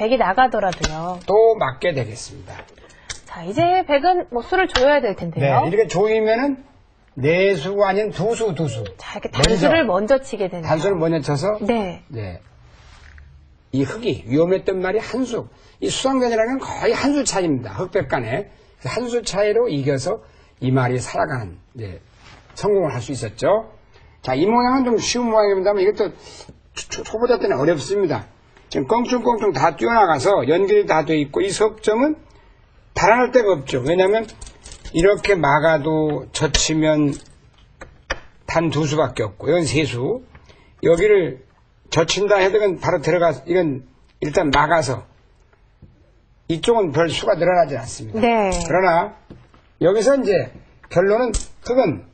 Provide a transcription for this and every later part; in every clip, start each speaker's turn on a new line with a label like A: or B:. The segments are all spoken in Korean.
A: 백이 나가더라도요.
B: 또 맞게 되겠습니다.
A: 자, 이제 백은 뭐 수를 조여야 될 텐데요.
B: 네, 이렇게 조이면은 네 수가 아닌 두 수.
A: 자, 이렇게 단수를 먼저 치게 되네요.
B: 단수를 먼저 쳐서
A: 네.
B: 네. 이 흑이 위험했던 말이 한 수. 이 수상전이라는 건 거의 한 수 차이입니다. 흑백 간에. 한 수 차이로 이겨서 이 말이 살아가는 성공을 할 수 있었죠. 자, 이 모양은 좀 쉬운 모양입니다만 이것도 초보자 때는 어렵습니다. 지금 껑충껑충 다 뛰어나가서 연결이 다 돼 있고 이 석점은 달아날 데가 없죠. 왜냐하면 이렇게 막아도 젖히면 단 두 수밖에 없고 이건 세 수. 여기를 젖힌다 해도 이건 바로 들어가서 이건 일단 막아서 이쪽은 별 수가 늘어나지 않습니다.
A: 네.
B: 그러나 여기서 이제 결론은 흑은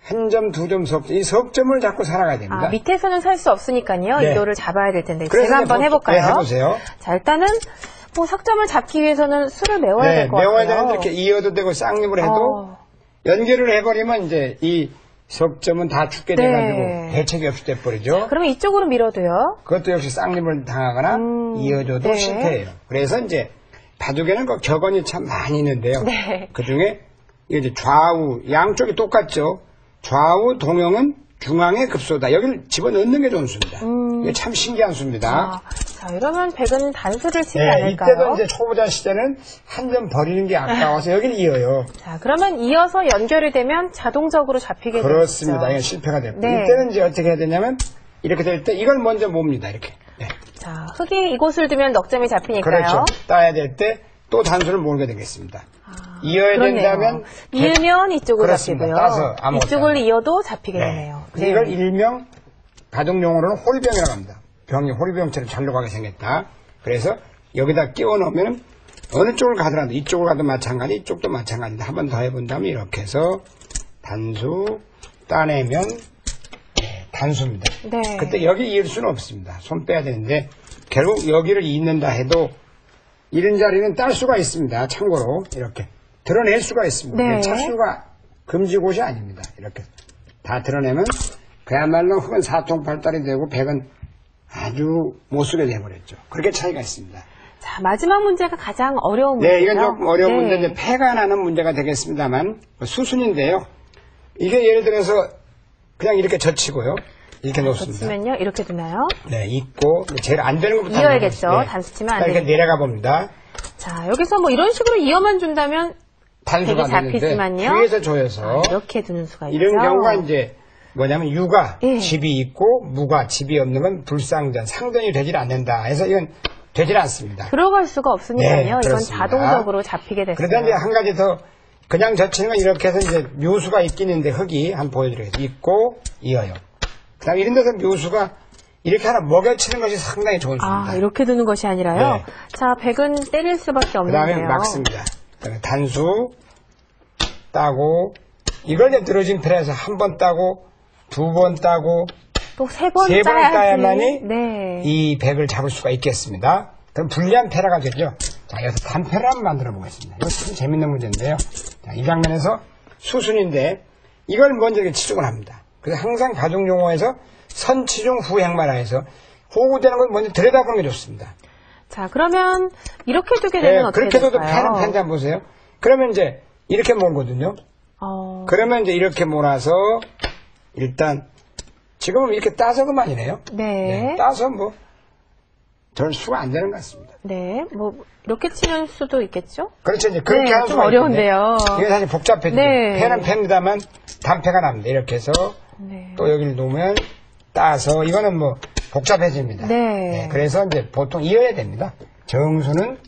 B: 한 점, 두 점 석점, 이 석점을 잡고 살아가야 됩니다.
A: 아, 밑에서는 살 수 없으니까요.
B: 네.
A: 이도를 잡아야 될 텐데 제가 한번 해볼까요?
B: 네, 해보세요.
A: 자, 일단은 뭐 석점을 잡기 위해서는 수를 메워야 될 것 같아요.
B: 메워야 되는데 이렇게 이어도 되고 쌍립을 해도 연결을 해버리면 이제 이 석점은 다 죽게 돼가지고 대책이 없이 돼버리죠.
A: 그러면 이쪽으로 밀어도요?
B: 그것도 역시 쌍립을 당하거나 이어줘도 실패해요. 그래서 이제 바둑에는 그 격언이 참 많이 있는데요.
A: 네.
B: 그 중에 이제 좌우 양쪽이 똑같죠. 좌우 동형은 중앙의 급소다. 여기를 집어넣는 게 좋은 수입니다. 이게 참 신기한 수입니다.
A: 자, 이러면 백은 단수를 치지 않을까요?
B: 이때도 이제 초보자 시대는 한 점 버리는 게 아까워서 여기를 이어요.
A: 자, 그러면 이어서 연결이 되면 자동적으로 잡히게 되죠.
B: 그렇습니다. 이게 실패가 됩니다.
A: 네.
B: 이때는 이제 어떻게 해야 되냐면 이렇게 될 때 이걸 먼저 몹니다. 이렇게. 네.
A: 자, 흑이 이곳을 두면 넉 점이 잡히니까요.
B: 그렇죠. 따야 될 때 또 단수를 몰게 되겠습니다. 이어야
A: 그러네요.
B: 된다면
A: 일면 이쪽으로
B: 그렇습니다.
A: 잡히고요.
B: 따서 아무것도
A: 이쪽을 이어도 잡히게 되네요.
B: 그래서 이걸 일명 가족용어로는 호리병이라고 합니다. 병이 호리병처럼 잘록하게 생겼다. 그래서 여기다 끼워 넣으면 어느 쪽을 가더라도 이쪽을 가도 마찬가지, 이쪽도 마찬가지인데 한 번 더 해본다면 이렇게 해서 단수 따내면 단수입니다.
A: 네.
B: 그때 여기 이을 수는 없습니다. 손 빼야 되는데 결국 여기를 잇는다 해도 이런 자리는 딸 수가 있습니다. 참고로 이렇게 드러낼 수가 있습니다.
A: 네.
B: 차수가 금지 곳이 아닙니다. 이렇게 다 드러내면 그야말로 흑은 사통팔달이 되고 백은 아주 못쓰게 돼버렸죠. 그렇게 차이가 있습니다.
A: 자, 마지막 문제가 가장 어려운 문제죠.
B: 네, 이건 조금 어려운
A: 네.
B: 문제인데 패가 나는 문제가 되겠습니다만 수순인데요. 이게 예를 들어서 그냥 이렇게 젖히고요. 이렇게 놓습니다.
A: 젖히면요, 이렇게 되나요?
B: 네, 있고 제일 안 되는 것부터
A: 이어야겠죠. 단수 치면 안
B: 이렇게
A: 되니까.
B: 내려가 봅니다.
A: 자, 여기서 뭐 이런 식으로 이어만 준다면
B: 단수가
A: 백이 잡히지만요.
B: 뒤에서 조여서
A: 이렇게 두는 수가 있죠.
B: 이런 경우가 이제 뭐냐면 유가
A: 예.
B: 집이 있고 무가 집이 없는 건 불상전, 상전이 되질 않는다 해서 이건 되질 않습니다.
A: 들어갈 수가 없으니까요.
B: 네,
A: 이건
B: 그렇습니다.
A: 자동적으로 잡히게 됐어요.
B: 그러다 이제 한 가지 더 그냥 젖히는 건 이렇게 해서 이제 묘수가 있긴 있는데 흑이 한번 보여드리겠습니다. 있고 이어요. 그 다음에 이런 데서 묘수가 이렇게 하나 먹여치는 것이 상당히 좋은 수입니다.
A: 아, 이렇게 두는 것이 아니라요?
B: 네.
A: 자, 백은 때릴 수밖에
B: 그
A: 없는데요.
B: 다음에 막습니다. 그다음에 단수 따고 이걸 이제 늘어진 편에서 한 번 따고 두 번 따고
A: 또 세 번
B: 세 번 따야만이
A: 네.
B: 이 백을 잡을 수가 있겠습니다. 그럼 불리한 패라가 되죠. 자, 여기서 단패를 한번 만들어 보겠습니다. 이거 참 재밌는 문제인데요. 자, 이 장면에서 수순인데 이걸 먼저 이렇게 치중을 합니다. 그래서 항상 가족 용어에서 선치중 후행마라 해서 호구되는 걸 먼저 들여다보는 게 좋습니다.
A: 자, 그러면 이렇게 두게 되면 어떻게
B: 그렇게 둬도
A: 될까요?
B: 패는 한번 보세요. 그러면 이제 이렇게 몰거든요. 그러면 이제 이렇게 몰아서 일단 지금은 이렇게 따서 그만이네요.
A: 네.
B: 따서 뭐 별 수가 안 되는 것 같습니다.
A: 네. 뭐 이렇게 치는 수도 있겠죠?
B: 그렇죠. 이제 그렇게
A: 네,
B: 하는
A: 좀
B: 수가
A: 어려운데요.
B: 있는데 이게 사실 복잡해지죠.
A: 네.
B: 패는 패입니다만 단패가 납니다. 이렇게 해서
A: 네.
B: 또 여기를 놓으면 따서 이거는 뭐 복잡해집니다.
A: 네.
B: 그래서 이제 보통 이어야 됩니다. 정수는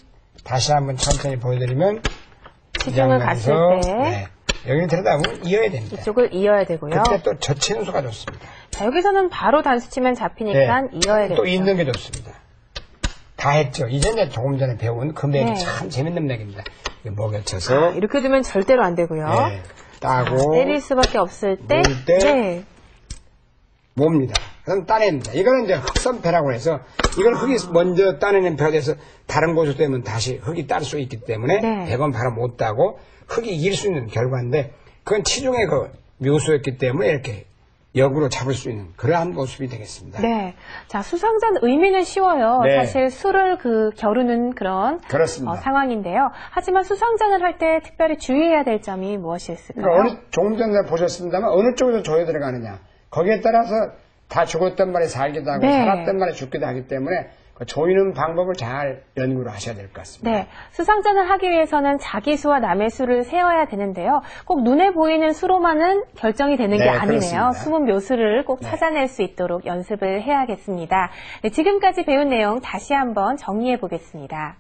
B: 다시 한번 천천히 보여드리면
A: 치중을 갔을 때
B: 여기를 들여다보면 이어야 됩니다.
A: 이쪽을 이어야 되고요.
B: 그때 또 젖히는 수가 좋습니다.
A: 자, 여기서는 바로 단수 치면 잡히니까 이어야겠죠.
B: 또 있는 게 좋습니다. 다 했죠. 이제 조금 전에 배운 그 맥이 참 재밌는 맥입니다. 먹여쳐서
A: 이렇게 두면 절대로 안 되고요.
B: 따고
A: 때릴 수밖에 없을 때,
B: 때 몹니다. 그럼 따냅니다. 이거는 이제 흑선패라고 해서 이걸 흑이 먼저 따내는 벽에서 다른 곳으로 되면 다시 흑이 딸 수 있기 때문에 백은 바로 못 따고 흑이 이길 수 있는 결과인데 그건 치중의 그 묘수였기 때문에 이렇게 역으로 잡을 수 있는 그러한 모습이 되겠습니다.
A: 네. 자, 수상전 의미는 쉬워요.
B: 네.
A: 사실 술을 겨루는 그런
B: 그렇습니다.
A: 상황인데요. 하지만 수상전을 할 때 특별히 주의해야 될 점이 무엇이 있을까요?
B: 그러니까 조금 전에 보셨습니다만 어느 쪽에서 조여 들어가느냐. 거기에 따라서 다 죽었던 말이 살기도 하고
A: 네.
B: 살았던 말이 죽기도 하기 때문에 그 조이는 방법을 잘 연구를 하셔야 될 것 같습니다.
A: 네. 수상전을 하기 위해서는 자기 수와 남의 수를 세어야 되는데요. 꼭 눈에 보이는 수로만은 결정이 되는 게
B: 네,
A: 아니네요.
B: 그렇습니다.
A: 숨은 묘수를 꼭 찾아낼 수 있도록 연습을 해야겠습니다. 네, 지금까지 배운 내용 다시 한번 정리해 보겠습니다.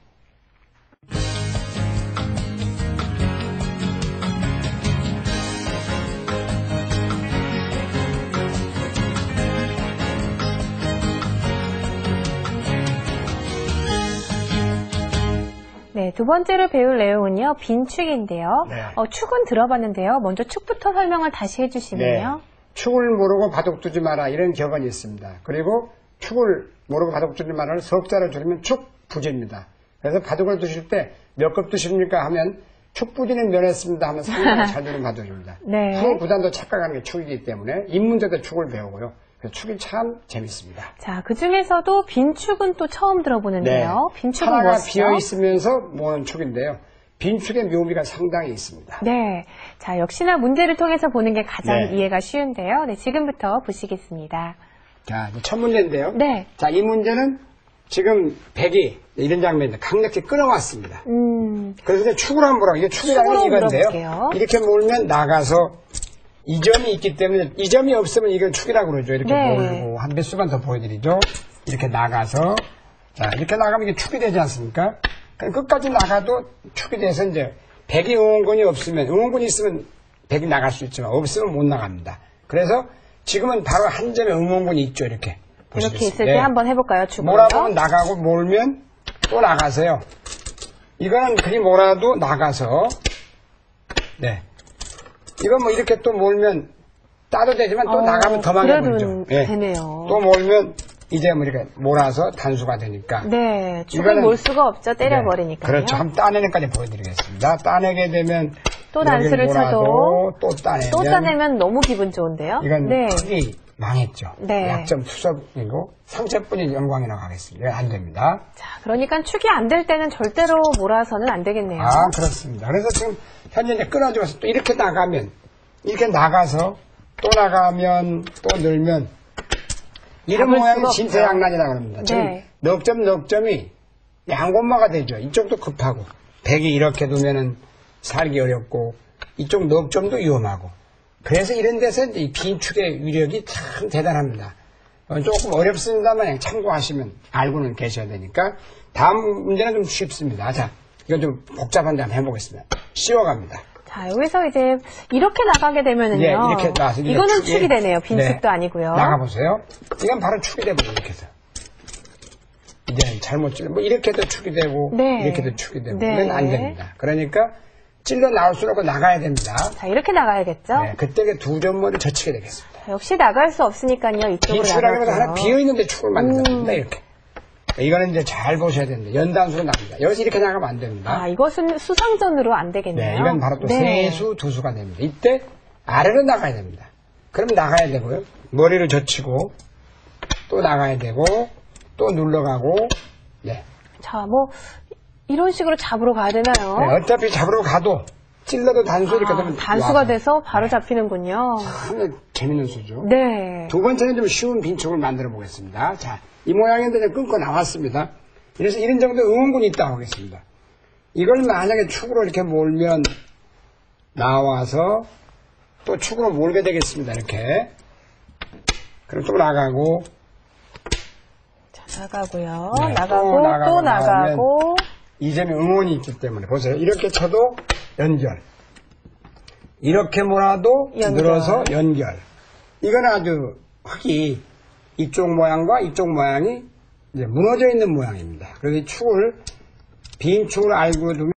A: 네, 두 번째로 배울 내용은요, 빈축인데요.
B: 네.
A: 축은 들어봤는데요. 먼저 축부터 설명을 다시 해주시면요.
B: 축을 모르고 바둑 두지 마라 이런 격언이 있습니다. 그리고 축을 모르고 바둑 두지 마라를 석자로 줄이면 축부지입니다. 그래서 바둑을 두실 때 몇 급 두십니까 하면 축부지는 면했습니다 하면 상당히 잘 두는 바둑입니다.
A: 네.
B: 프로 구단도 착각하는 게 축이기 때문에 입문제도 축을 배우고요. 그래서 축이 참 재밌습니다.
A: 자, 그 중에서도 빈축은 또 처음 들어보는데요. 빈축은
B: 하나가
A: 무엇이죠?
B: 비어 있으면서 모으는 축인데요. 빈축의 묘미가 상당히 있습니다.
A: 네. 자, 역시나 문제를 통해서 보는 게 가장
B: 네.
A: 이해가 쉬운데요. 네, 지금부터 보시겠습니다.
B: 자, 이제 첫 문제인데요.
A: 네.
B: 자, 이 문제는 지금 백이 이런 장면인데 강력히 끌어왔습니다. 그래서 이제 축을 한번 보라고. 이게 축이라는 건
A: 축으로
B: 이건데요.
A: 물어볼게요.
B: 이렇게 몰면 나가서 이 점이 있기 때문에 이 점이 없으면 이건 축이라고 그러죠. 이렇게
A: 네.
B: 몰고 한 몇 수만 더 보여드리죠. 이렇게 나가서 자 이렇게 나가면 이게 축이 되지 않습니까? 그럼 끝까지 나가도 축이 돼서 이제 백이 응원군이 없으면 응원군이 있으면 백이 나갈 수 있지만 없으면 못 나갑니다. 그래서 지금은 바로 한 점에 응원군이 있죠. 이렇게
A: 이렇게
B: 보시겠습니다.
A: 있을 때
B: 네.
A: 한번 해볼까요? 축으로요?
B: 몰아보면 나가고 몰면 또 나가세요. 이거는 그리 몰아도 나가서 네. 이건 뭐 이렇게 또 몰면 따도 되지만 또 나가면 더
A: 그래도
B: 망해버리죠. 예.
A: 되네요.
B: 또 몰면 이제 뭐 이렇게 몰아서 단수가 되니까.
A: 네, 축을 몰 수가 없죠. 때려버리니까요.
B: 네. 그렇죠. 한번 따내는까지 보여드리겠습니다. 따내게 되면
A: 또 단수를
B: 여기를 몰아도
A: 쳐도
B: 또 따내면
A: 또 따내면 너무 기분 좋은데요.
B: 이건
A: 네.
B: 축이 망했죠.
A: 네.
B: 약점 투석이고 상처뿐인 영광이라고 하겠습니다. 안 됩니다.
A: 자, 그러니까 축이 안 될 때는 절대로 몰아서는 안 되겠네요.
B: 아, 그렇습니다. 그래서 지금 현재 이제 끊어져서 또 이렇게 나가면, 이렇게 나가서 또 나가면 또 늘면, 이런
A: 잡을
B: 모양이
A: 수가
B: 진퇴양난이라고 합니다. 지금
A: 네.
B: 넉점이 양곳마가 되죠. 이쪽도 급하고, 백이 이렇게 두면은 살기 어렵고, 이쪽 넉점도 위험하고. 그래서 이런 데서 이제 이 빈축의 위력이 참 대단합니다. 조금 어렵습니다만 참고하시면 알고는 계셔야 되니까 다음 문제는 좀 쉽습니다. 자, 이거 좀 복잡한데 한번 해보겠습니다. 쉬워갑니다.
A: 자, 여기서 이제 이렇게 나가게 되면은요.
B: 예, 이렇게 나와서
A: 이거는 축이 되네요. 빈축도
B: 네.
A: 아니고요.
B: 나가보세요. 이건 바로 축이 되고 이렇게 해서. 이제 잘못 찔러 뭐 이렇게도 축이 되고
A: 네.
B: 이렇게도 축이 되고
A: 네.
B: 이건 안 됩니다. 그러니까 찔러 나올수록 나가야 됩니다.
A: 자, 이렇게 나가야겠죠?
B: 네, 그때 두 점머리 젖히게 되겠습니다.
A: 자, 역시 나갈 수 없으니까요. 이쪽으로
B: 빈축이라는 것은 하나
A: 나갈게요.
B: 비어있는데 축을 만든다. 이렇게. 이거는 이제 잘 보셔야 됩니다. 연단수로 나갑니다. 여기서 이렇게 나가면 안 됩니다.
A: 아, 이것은 수상전으로 안 되겠네요.
B: 네, 이건 바로 또
A: 네.
B: 세수, 두수가 됩니다. 이때 아래로 나가야 됩니다. 그럼 나가야 되고요. 머리를 젖히고 또 나가야 되고 또 눌러가고 네.
A: 자, 뭐 이런 식으로 잡으러 가야 되나요?
B: 네, 어차피 잡으러 가도 찔러도 단수 이렇게 되면
A: 단수가
B: 와서.
A: 돼서 바로 잡히는군요.
B: 참 재밌는 수죠.
A: 네.
B: 두 번째는 좀 쉬운 빈축을 만들어 보겠습니다. 자, 이 모양인데 이제 끊고 나왔습니다. 그래서 이런 정도 응원군이 있다고 하겠습니다. 이걸 만약에 축으로 이렇게 몰면 나와서 또 축으로 몰게 되겠습니다. 이렇게. 그럼 또 나가고.
A: 자, 나가고요.
B: 네,
A: 나가고
B: 나가면
A: 또 나가고.
B: 이 점에 응원이 있기 때문에 보세요. 이렇게 쳐도 연결. 이렇게 몰아도
A: 연결.
B: 늘어서 연결. 이건 아주 흙이 이쪽 모양과 이쪽 모양이 이제 무너져 있는 모양입니다. 그래서 이 축을 빈 축을 알고 두면